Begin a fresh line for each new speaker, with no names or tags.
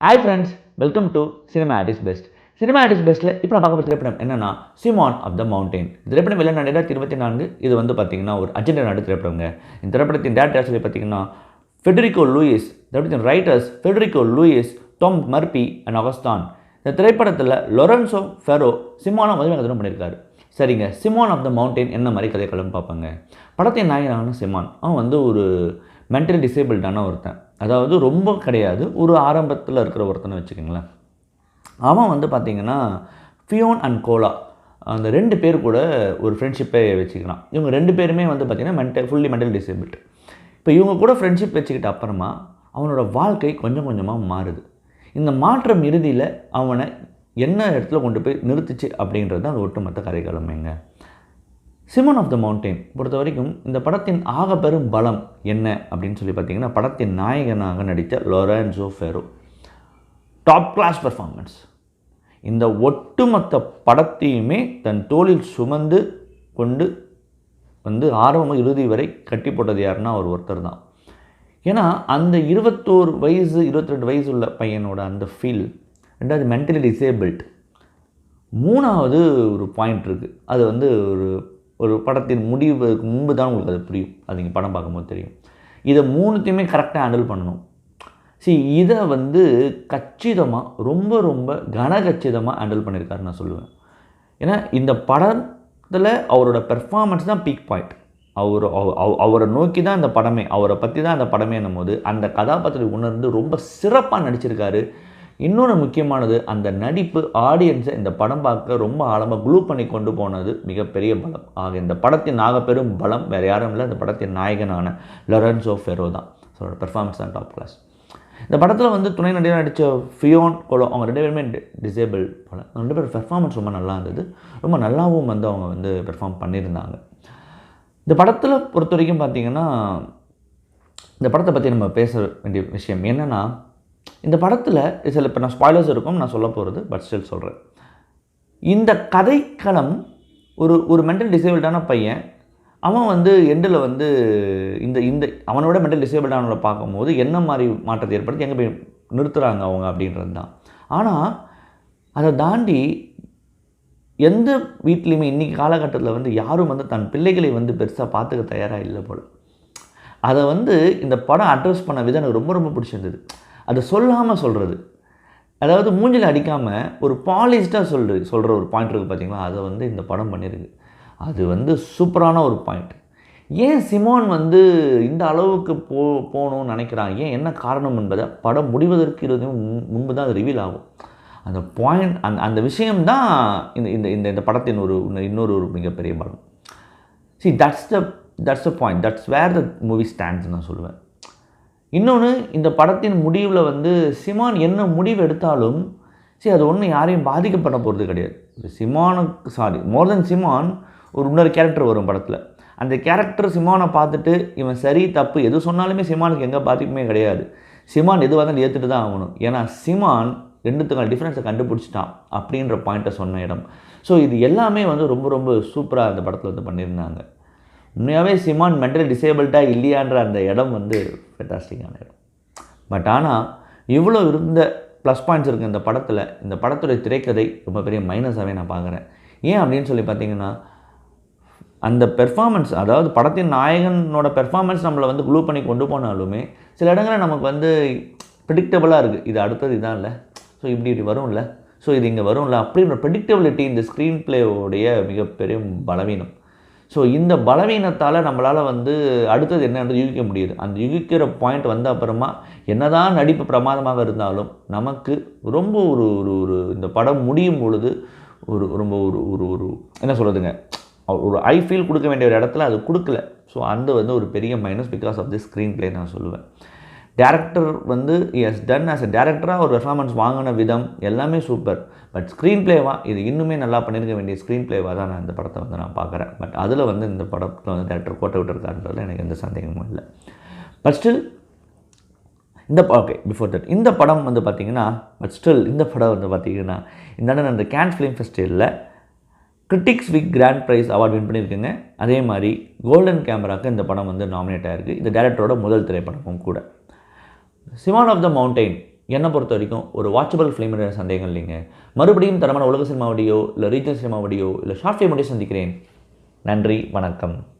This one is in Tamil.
Hi friends, welcome to Cinema at its Best. Cinema at its Bestல இப்போ நான் பார்க்க போகிற திரைப்படம் என்னன்னா சிமான் ஆஃப் த மவுண்டைன். திரைப்படம் வெளியான 2024. இது வந்து பார்த்தீங்கன்னா ஒரு அர்ஜென்டினா நாட்டு திரைப்படங்க. இந்த திரைப்படத்தின் டேரக்டர் சொல்லி பார்த்தீங்கன்னா ஃபெடரிகோ லூயிஸ். திரைப்படத்தின் writers Federico Luis, Tom Murphy and அகஸ்தான். இந்த திரைப்படத்தில் லொரன்சோ ஃபெரோ சிமானை முதல் கதை பண்ணியிருக்காரு. சரிங்க, சிமான் ஆஃப் த மவுண்டைன் என்ன மாதிரி கதைக்களம்னு பார்ப்பாங்க. படத்தின் நாயகனான சிமான் அவன் வந்து ஒரு மென்டலி டிசேபிள்டான ஒருத்தன். அதாவது ரொம்ப கிடையாது, ஒரு ஆரம்பத்தில் இருக்கிற ஒருத்தனை வச்சுக்கோங்களேன். அவன் வந்து பார்த்திங்கன்னா ஃபியோன் அண்ட் கோலா அந்த 2 பேர் கூட ஒரு ஃப்ரெண்ட்ஷிப்பை வச்சுக்கிறான். இவங்க 2 பேருமே வந்து பார்த்திங்கன்னா ஃபுல்லி மென்டல் டிசேபிள்டு. இப்போ இவங்க கூட ஃப்ரெண்ட்ஷிப் வச்சுக்கிட்ட அப்புறமா அவனோட வாழ்க்கை கொஞ்சம் கொஞ்சமாக மாறுது. இந்த மாற்றம் இறுதியில் அவனை என்ன இடத்துல கொண்டு போய் நிறுத்துச்சு அப்படின்றது தான் அது ஒட்டுமொத்த கதைக்களமேங்க. சிமான் ஆஃப் த மவுண்டைன் பொறுத்த வரைக்கும் இந்த படத்தின் ஆகப்பெரும் பலம் என்ன அப்படின்னு சொல்லி பார்த்தீங்கன்னா, படத்தின் நாயகனாக நடித்த Lorenzo Ferro top class performance. இந்த ஒட்டுமொத்த படத்தையுமே தன் தோளில் சுமந்து கொண்டு வந்து ஆரம்பம் இறுதி வரை கட்டி போட்டது யாருன்னா அவர் ஒருத்தர் தான். ஏன்னா அந்த 21 வயசு 22 வயசு உள்ள பையனோட அந்த ஃபீல், ரெண்டாவது மென்டலி டிசேபிள்ட், மூணாவது ஒரு பாயிண்ட் இருக்குது. அது வந்து ஒரு படத்தின் முடிவுக்கு முன்பு தான் உங்களுக்கு அது புரியும். அது நீங்கள் படம் பார்க்கும்போது தெரியும். இதை மூணுத்தையுமே கரெக்டாக ஹேண்டில் பண்ணணும். இதை வந்து கச்சிதமாக ரொம்ப ரொம்ப கனகச்சிதமாக ஹேண்டில் பண்ணியிருக்காரு நான் சொல்லுவேன். ஏன்னா இந்த படத்தில் அவரோட பெர்ஃபார்மன்ஸ் தான் பீக் பாயிண்ட். அவரை நோக்கி தான் இந்த படமே, அவரை பற்றி தான் அந்த படமே என்னும்போது அந்த கதாபாத்திரத்தை உணர்ந்து ரொம்ப சிறப்பாக நடிச்சிருக்காரு. இன்னொன்று முக்கியமானது, அந்த நடிப்பு ஆடியன்ஸை இந்த படம் பார்க்க ரொம்ப ஆழமாக க்ளூ பண்ணி கொண்டு போனது மிகப்பெரிய பலம். ஆக இந்த படத்தின் ஆகப்பெரும் பலம் வேறு யாரும் இல்லை, இந்த படத்தின் நாயகனான லொரன்சோ ஃபெரோ தான். ஸோ பெர்ஃபார்மன்ஸ் தான் டாப் கிளாஸ். இந்த படத்தில் வந்து துணை நடிகர் நடித்த ஃபியோன் கோலோ அவங்க 2 பேருமே டிசேபிள் போல். 2 பேர் பெர்ஃபார்மன்ஸ் ரொம்ப நல்லா இருந்தது. ரொம்ப நல்லாவும் வந்து அவங்க வந்து பெர்ஃபார்ம் பண்ணியிருந்தாங்க. இந்த படத்தில் பொறுத்த வரைக்கும் பார்த்திங்கன்னா, இந்த படத்தை பற்றி நம்ம பேச வேண்டிய விஷயம் என்னென்னா, இந்த படத்தில் சில இப்போ நான் ஸ்பாய்லர்ஸ் இருக்கும் நான் சொல்ல போகிறது, பட் ஸ்டில் சொல்கிறேன். இந்த கதைக்களம் ஒரு மென்டல் டிசேபிள்டான பையன், அவன் வந்து எண்டில் வந்து இந்த அவனோட மென்டல் டிசேபிள்டானவங்களை பார்க்கும்போது என்ன மாதிரி மாற்றத்தை ஏற்படுத்தி எங்கே போய் நிறுத்துகிறாங்க அவங்க அப்படின்றது தான். ஆனால் அதை தாண்டி எந்த வீட்லேயுமே இன்றைக்கி காலகட்டத்தில் வந்து யாரும் வந்து தன் பிள்ளைகளை வந்து பெருசாக பார்த்துக்க தயாராக இல்லை போல். அதை வந்து இந்த படம் அட்ரஸ் பண்ண விதம் எனக்கு ரொம்ப ரொம்ப பிடிச்சிருந்தது. அதை சொல்லாமல் சொல்கிறது, அதாவது மூஞ்சில் அடிக்காமல் ஒரு பாலிஷ்டாக சொல்கிற ஒரு பாயிண்ட் இருக்குது பார்த்தீங்களா, அதை வந்து இந்த படம் பண்ணியிருக்கு. அது வந்து சூப்பரான ஒரு பாயிண்ட். ஏன் சிமான் வந்து இந்த அளவுக்கு போகணும்னு நினைக்கிறான், ஏன் என்ன காரணம் என்பதை படம் முடிவதற்கு முன்பு தான் அது ரிவீல் ஆகும். அந்த பாயிண்ட் அந்த விஷயம்தான் இந்த படத்தின் இன்னொரு மிகப்பெரிய படம். That's the point, that's where the movie stands நான் சொல்லுவேன். இன்னொன்று, இந்த படத்தின் முடிவில் வந்து சிமான் என்ன முடிவு எடுத்தாலும் அது ஒன்றும் யாரையும் பாதிக்கப்பட போகிறது கிடையாது. மோர் தென் சிமான் ஒரு இன்னொரு கேரக்டர் வரும் படத்தில். அந்த கேரக்டர் சிமானை பார்த்துட்டு இவன் சரி தப்பு எது சொன்னாலுமே சிமானுக்கு எங்கே பாதிப்புமே கிடையாது. சிமான் எதுவாக இருந்தாலும் ஏற்றுட்டு தான் ஆகணும். ஏன்னா சிமான் 2த்துக்கான டிஃப்ரென்ஸை கண்டுபிடிச்சிட்டான் அப்படின்ற பாயிண்ட்டை சொன்ன இடம். இது எல்லாமே வந்து ரொம்ப ரொம்ப சூப்பராக அந்த படத்தில் வந்து பண்ணியிருந்தாங்க. உண்மையாகவே சிமான் மென்டலி டிசேபிள்டாக இல்லையான்ற அந்த இடம் வந்து ஃபென்டாஸ்டிக்கான இடம். பட் ஆனால் இவ்வளோ இருந்த ப்ளஸ் பாயிண்ட்ஸ் இருக்குது இந்த படத்தில். இந்த படத்துடைய திரைக்கதை ரொம்ப பெரிய மைனஸாகவே நான் பார்க்குறேன். ஏன் அப்படின்னு சொல்லி பார்த்தீங்கன்னா, அந்த பெர்ஃபார்மன்ஸ், அதாவது படத்தின் நாயகனோட பெர்ஃபார்மன்ஸ் நம்மளை வந்து க்ளூ பண்ணி கொண்டு போனாலுமே சில இடங்களில் நமக்கு வந்து ப்ரெடிக்டபுளாக இருக்குது. இது அடுத்தது இதான் இல்லை, இப்படி வரும்ல, இது இங்கே வரும்ல அப்படின்ற ப்ரெடிக்டபிலிட்டி இந்த ஸ்க்ரீன் பிளேவோடைய மிகப்பெரிய பலவீனம். இந்த பலவீனத்தால் நம்மளால் வந்து அடுத்தது என்னன்றது யூகிக்க முடியுது. அந்த யூகிக்கிற பாயிண்ட் வந்த அப்புறமா என்னதான் நடிப்பு பிரமாதமாக இருந்தாலும் நமக்கு ரொம்ப ஒரு இந்த படம் முடியும் பொழுது ரொம்ப ஒரு என்ன சொல்கிறதுங்க, ஒரு ஐ ஃபீல் கொடுக்க வேண்டிய ஒரு இடத்துல அது கொடுக்கல. அந்த வந்து ஒரு பெரிய minus because of the screenplay நான் சொல்லுவேன். டேரக்டர் வந்து எஸ் டன் ஆஸ் அ டேரக்டராக ஒரு பெர்ஃபார்மன்ஸ் வாங்கின விதம் எல்லாமே சூப்பர். பட் ஸ்க்ரீன் பிளேவாக இது இன்னுமே நல்லா பண்ணியிருக்க வேண்டிய ஸ்க்ரீன் பிளேவாக தான் நான் இந்த படத்தை வந்து நான் பார்க்குறேன். பட் அதில் வந்து இந்த படத்தில் வந்து டேரக்டர் கோட்டை விட்டுருக்காருன்றதுல எனக்கு எந்த சந்தேகமும் இல்லை. பட் ஸ்டில் பிஃபோர் தட் இந்த படம் வந்து பார்த்திங்கன்னா இந்த படம் வந்து பார்த்திங்கன்னா இந்த கேன்ஸ் ஃபிலிம் ஃபெஸ்டிவலில் critics week grand prize award win பண்ணியிருக்குங்க. அதே மாதிரி கோல்டன் கேமராவுக்கு இந்த படம் வந்து நாமினேட் ஆகிருக்கு. இந்த டேரக்டரோட முதல் திரைப்படமும் கூட. சிமான் ஆஃப் த மவுண்டைன் என்னை பொறுத்த வரைக்கும் ஒரு வாட்சபிள் ஃபிலிம் சந்தேகம் இல்லைங்க. மறுபடியும் தரமான உலக சினிமா வீடியோ இல்லை ரீஜனல் சினிமா வீடியோ இல்லை ஷார்ட் ஃபிலிம் வீடியோ சந்திக்கிறேன். நன்றி, வணக்கம்.